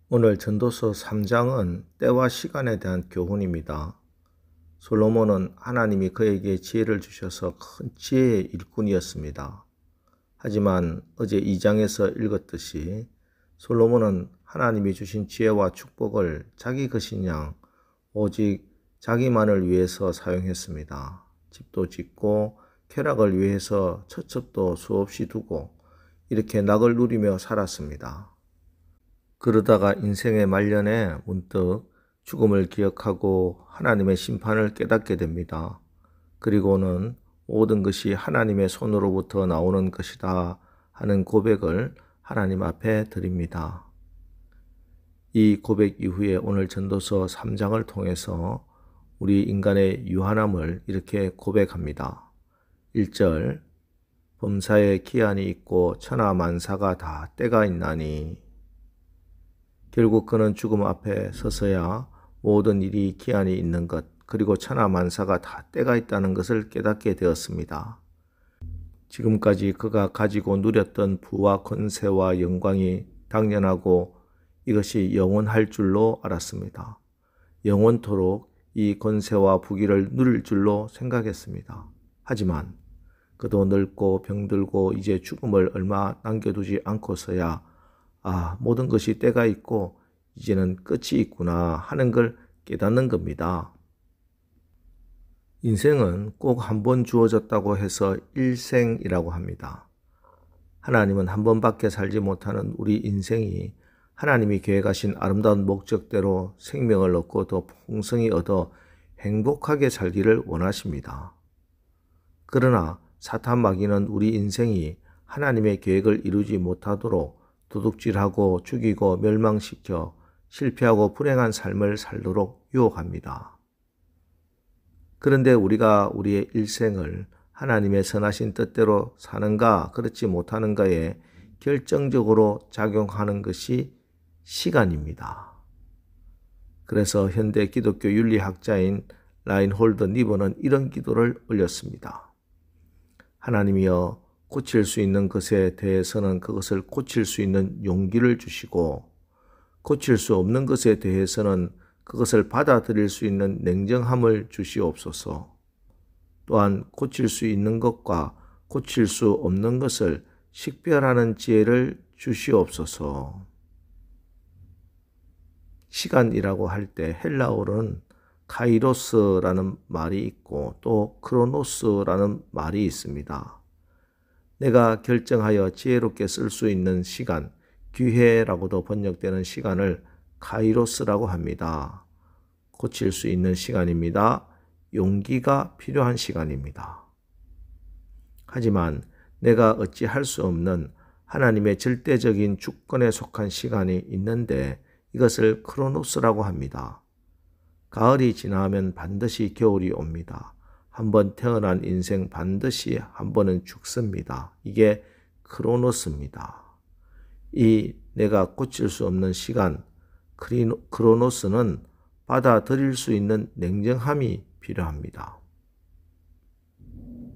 오늘 전도서 3장은 때와 시간에 대한 교훈입니다. 솔로몬은 하나님이 그에게 지혜를 주셔서 큰 지혜의 일꾼이었습니다. 하지만 어제 2장에서 읽었듯이 솔로몬은 하나님이 주신 지혜와 축복을 자기 것인 양 오직 자기만을 위해서 사용했습니다. 집도 짓고 쾌락을 위해서 처첩도 수없이 두고 이렇게 낙을 누리며 살았습니다. 그러다가 인생의 말년에 문득 죽음을 기억하고 하나님의 심판을 깨닫게 됩니다. 그리고는 모든 것이 하나님의 손으로부터 나오는 것이다 하는 고백을 하나님 앞에 드립니다. 이 고백 이후에 오늘 전도서 3장을 통해서 우리 인간의 유한함을 이렇게 고백합니다. 1절 범사에 기한이 있고 천하만사가 다 때가 있나니 결국 그는 죽음 앞에 서서야 모든 일이 기한이 있는 것 그리고 천하만사가 다 때가 있다는 것을 깨닫게 되었습니다. 지금까지 그가 가지고 누렸던 부와 권세와 영광이 당연하고 이것이 영원할 줄로 알았습니다. 영원토록 이 권세와 부귀를 누릴 줄로 생각했습니다. 하지만 그도 늙고 병들고 이제 죽음을 얼마 남겨두지 않고서야 모든 것이 때가 있고 이제는 끝이 있구나 하는 걸 깨닫는 겁니다. 인생은 꼭 한 번 주어졌다고 해서 일생이라고 합니다. 하나님은 한 번밖에 살지 못하는 우리 인생이 하나님이 계획하신 아름다운 목적대로 생명을 얻고 더 풍성히 얻어 행복하게 살기를 원하십니다. 그러나 사탄 마귀는 우리 인생이 하나님의 계획을 이루지 못하도록 도둑질하고 죽이고 멸망시켜 실패하고 불행한 삶을 살도록 유혹합니다. 그런데 우리가 우리의 일생을 하나님의 선하신 뜻대로 사는가 그렇지 못하는가에 결정적으로 작용하는 것이 시간입니다. 그래서 현대 기독교 윤리학자인 라인홀드 니버는 이런 기도를 올렸습니다. 하나님이여 고칠 수 있는 것에 대해서는 그것을 고칠 수 있는 용기를 주시고 고칠 수 없는 것에 대해서는 그것을 받아들일 수 있는 냉정함을 주시옵소서. 또한 고칠 수 있는 것과 고칠 수 없는 것을 식별하는 지혜를 주시옵소서. 시간이라고 할 때 헬라어로는 카이로스라는 말이 있고 또 크로노스라는 말이 있습니다. 내가 결정하여 지혜롭게 쓸 수 있는 시간, 기회라고도 번역되는 시간을 카이로스라고 합니다. 고칠 수 있는 시간입니다. 용기가 필요한 시간입니다. 하지만 내가 어찌할 수 없는 하나님의 절대적인 주권에 속한 시간이 있는데 이것을 크로노스라고 합니다. 가을이 지나면 반드시 겨울이 옵니다. 한번 태어난 인생 반드시 한 번은 죽습니다. 이게 크로노스입니다. 이 내가 고칠 수 없는 시간, 크로노스는 받아들일 수 있는 냉정함이 필요합니다.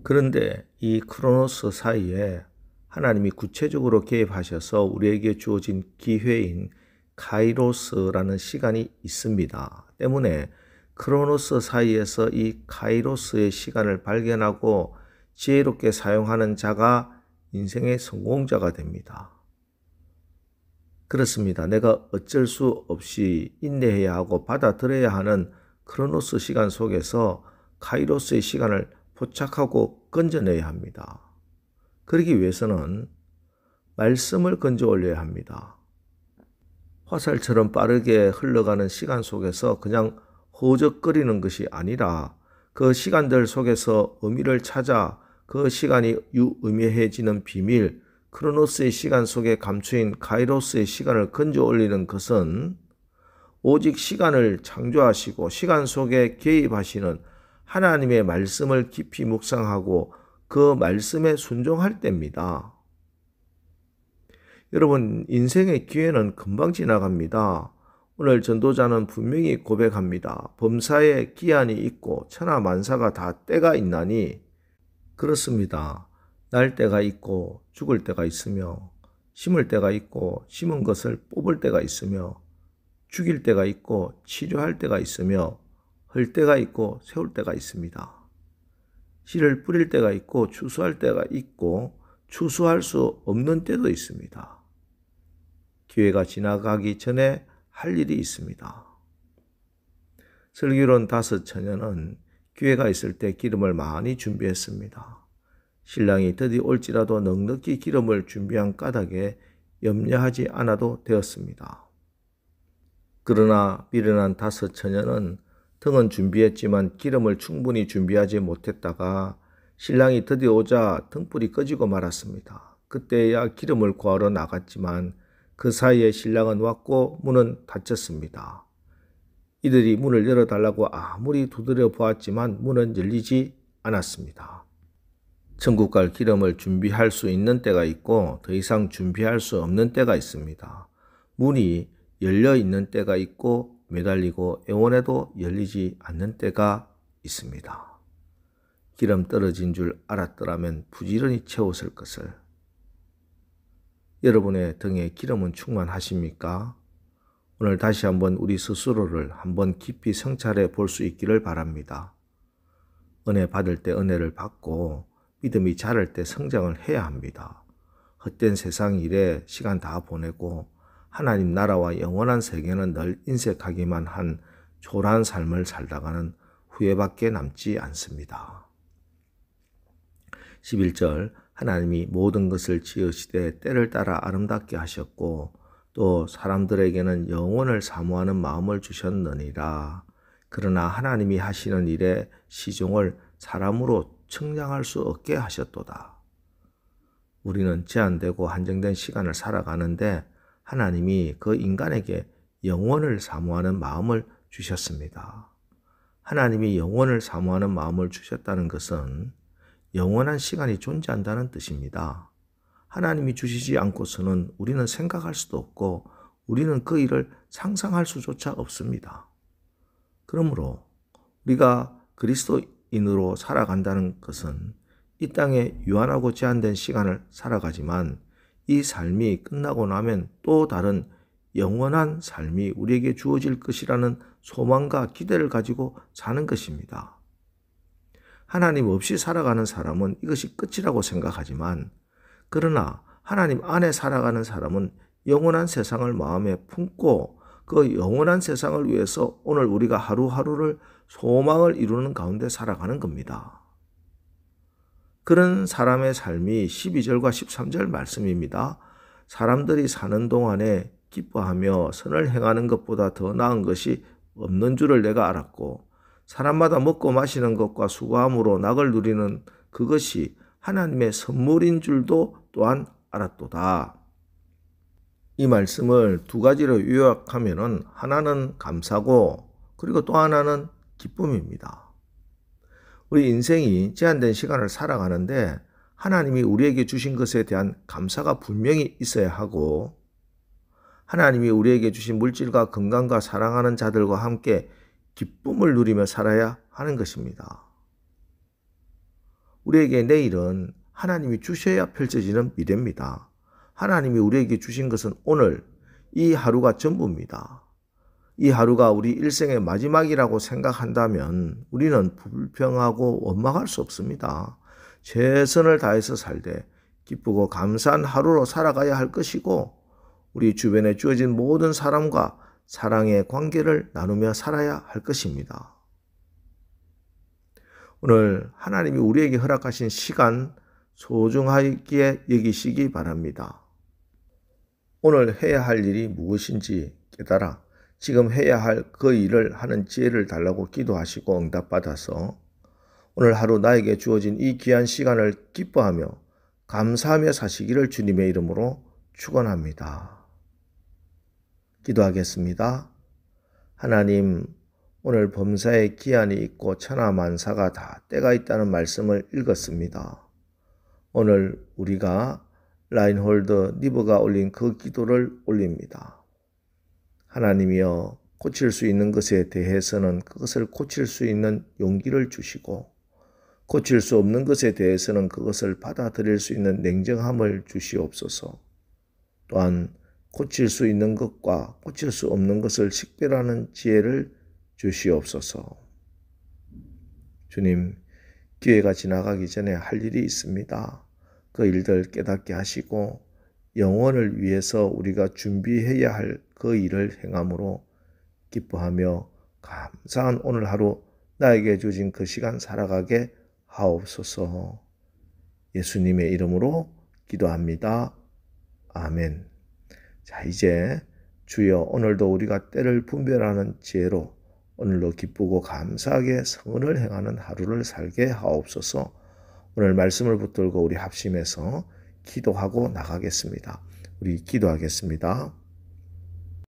그런데 이 크로노스 사이에 하나님이 구체적으로 개입하셔서 우리에게 주어진 기회인 카이로스라는 시간이 있습니다. 때문에 크로노스 사이에서 이 카이로스의 시간을 발견하고 지혜롭게 사용하는 자가 인생의 성공자가 됩니다. 그렇습니다. 내가 어쩔 수 없이 인내해야 하고 받아들여야 하는 크로노스 시간 속에서 카이로스의 시간을 포착하고 건져내야 합니다. 그러기 위해서는 말씀을 건져 올려야 합니다. 화살처럼 빠르게 흘러가는 시간 속에서 그냥 허우적거리는 것이 아니라 그 시간들 속에서 의미를 찾아 그 시간이 유의미해지는 비밀, 크로노스의 시간 속에 감추인 카이로스의 시간을 건져 올리는 것은 오직 시간을 창조하시고 시간 속에 개입하시는 하나님의 말씀을 깊이 묵상하고 그 말씀에 순종할 때입니다. 여러분, 인생의 기회는 금방 지나갑니다. 오늘 전도자는 분명히 고백합니다. 범사에 기한이 있고 천하만사가 다 때가 있나니 그렇습니다. 날 때가 있고 죽을 때가 있으며 심을 때가 있고 심은 것을 뽑을 때가 있으며 죽일 때가 있고 치료할 때가 있으며 헐 때가 있고 세울 때가 있습니다. 씨를 뿌릴 때가 있고 추수할 때가 있고 추수할 수 없는 때도 있습니다. 기회가 지나가기 전에 할 일이 있습니다. 슬기로운 5 처녀는 기회가 있을 때 기름을 많이 준비했습니다. 신랑이 더디 올지라도 넉넉히 기름을 준비한 까닭에 염려하지 않아도 되었습니다. 그러나 미련한 5 처녀는 등은 준비했지만 기름을 충분히 준비하지 못했다가 신랑이 드디 오자 등불이 꺼지고 말았습니다. 그때야 기름을 구하러 나갔지만 그 사이에 신랑은 왔고 문은 닫혔습니다. 이들이 문을 열어달라고 아무리 두드려 보았지만 문은 열리지 않았습니다. 천국 갈 기름을 준비할 수 있는 때가 있고 더 이상 준비할 수 없는 때가 있습니다. 문이 열려 있는 때가 있고 매달리고 애원해도 열리지 않는 때가 있습니다. 기름 떨어진 줄 알았더라면 부지런히 채웠을 것을. 여러분의 등에 기름은 충만하십니까? 오늘 다시 한번 우리 스스로를 한번 깊이 성찰해 볼 수 있기를 바랍니다. 은혜 받을 때 은혜를 받고 믿음이 자랄 때 성장을 해야 합니다. 헛된 세상 일에 시간 다 보내고 하나님 나라와 영원한 세계는 늘 인색하기만 한 초라한 삶을 살다가는 후회밖에 남지 않습니다. 11절 하나님이 모든 것을 지으시되 때를 따라 아름답게 하셨고 또 사람들에게는 영원을 사모하는 마음을 주셨느니라. 그러나 하나님이 하시는 일에 시종을 사람으로 측량할 수 없게 하셨도다. 우리는 제한되고 한정된 시간을 살아가는데 하나님이 그 인간에게 영원을 사모하는 마음을 주셨습니다. 하나님이 영원을 사모하는 마음을 주셨다는 것은 영원한 시간이 존재한다는 뜻입니다. 하나님이 주시지 않고서는 우리는 생각할 수도 없고 우리는 그 일을 상상할 수조차 없습니다. 그러므로 우리가 그리스도인으로 살아간다는 것은 이 땅에 유한하고 제한된 시간을 살아가지만 이 삶이 끝나고 나면 또 다른 영원한 삶이 우리에게 주어질 것이라는 소망과 기대를 가지고 사는 것입니다. 하나님 없이 살아가는 사람은 이것이 끝이라고 생각하지만 그러나 하나님 안에 살아가는 사람은 영원한 세상을 마음에 품고 그 영원한 세상을 위해서 오늘 우리가 하루하루를 소망을 이루는 가운데 살아가는 겁니다. 그런 사람의 삶이 12절과 13절 말씀입니다. 사람들이 사는 동안에 기뻐하며 선을 행하는 것보다 더 나은 것이 없는 줄을 내가 알았고 사람마다 먹고 마시는 것과 수고함으로 낙을 누리는 그것이 하나님의 선물인 줄도 또한 알았도다. 이 말씀을 2가지로 요약하면 하나는 감사고 그리고 또 하나는 기쁨입니다. 우리 인생이 제한된 시간을 살아가는데 하나님이 우리에게 주신 것에 대한 감사가 분명히 있어야 하고 하나님이 우리에게 주신 물질과 건강과 사랑하는 자들과 함께 기쁨을 누리며 살아야 하는 것입니다. 우리에게 내일은 하나님이 주셔야 펼쳐지는 미래입니다. 하나님이 우리에게 주신 것은 오늘 이 하루가 전부입니다. 이 하루가 우리 일생의 마지막이라고 생각한다면 우리는 불평하고 원망할 수 없습니다. 최선을 다해서 살되 기쁘고 감사한 하루로 살아가야 할 것이고 우리 주변에 주어진 모든 사람과 사랑의 관계를 나누며 살아야 할 것입니다. 오늘 하나님이 우리에게 허락하신 시간 소중하게 여기시기 바랍니다. 오늘 해야 할 일이 무엇인지 깨달아 지금 해야 할 그 일을 하는 지혜를 달라고 기도하시고 응답받아서 오늘 하루 나에게 주어진 이 귀한 시간을 기뻐하며 감사하며 사시기를 주님의 이름으로 축원합니다. 기도하겠습니다. 하나님, 오늘 범사에 기한이 있고 천하만사가 다 때가 있다는 말씀을 읽었습니다. 오늘 우리가 라인홀드 니버가 올린 그 기도를 올립니다. 하나님이여 고칠 수 있는 것에 대해서는 그것을 고칠 수 있는 용기를 주시고 고칠 수 없는 것에 대해서는 그것을 받아들일 수 있는 냉정함을 주시옵소서. 또한 고칠 수 있는 것과 고칠 수 없는 것을 식별하는 지혜를 주시옵소서. 주님, 기회가 지나가기 전에 할 일이 있습니다. 그 일들 깨닫게 하시고 영혼을 위해서 우리가 준비해야 할 그 일을 행함으로 기뻐하며 감사한 오늘 하루 나에게 주신 그 시간 살아가게 하옵소서. 예수님의 이름으로 기도합니다. 아멘. 자, 이제 주여 오늘도 우리가 때를 분별하는 지혜로 오늘도 기쁘고 감사하게 성은을 행하는 하루를 살게 하옵소서. 오늘 말씀을 붙들고 우리 합심해서 기도하고 나가겠습니다. 우리 기도하겠습니다.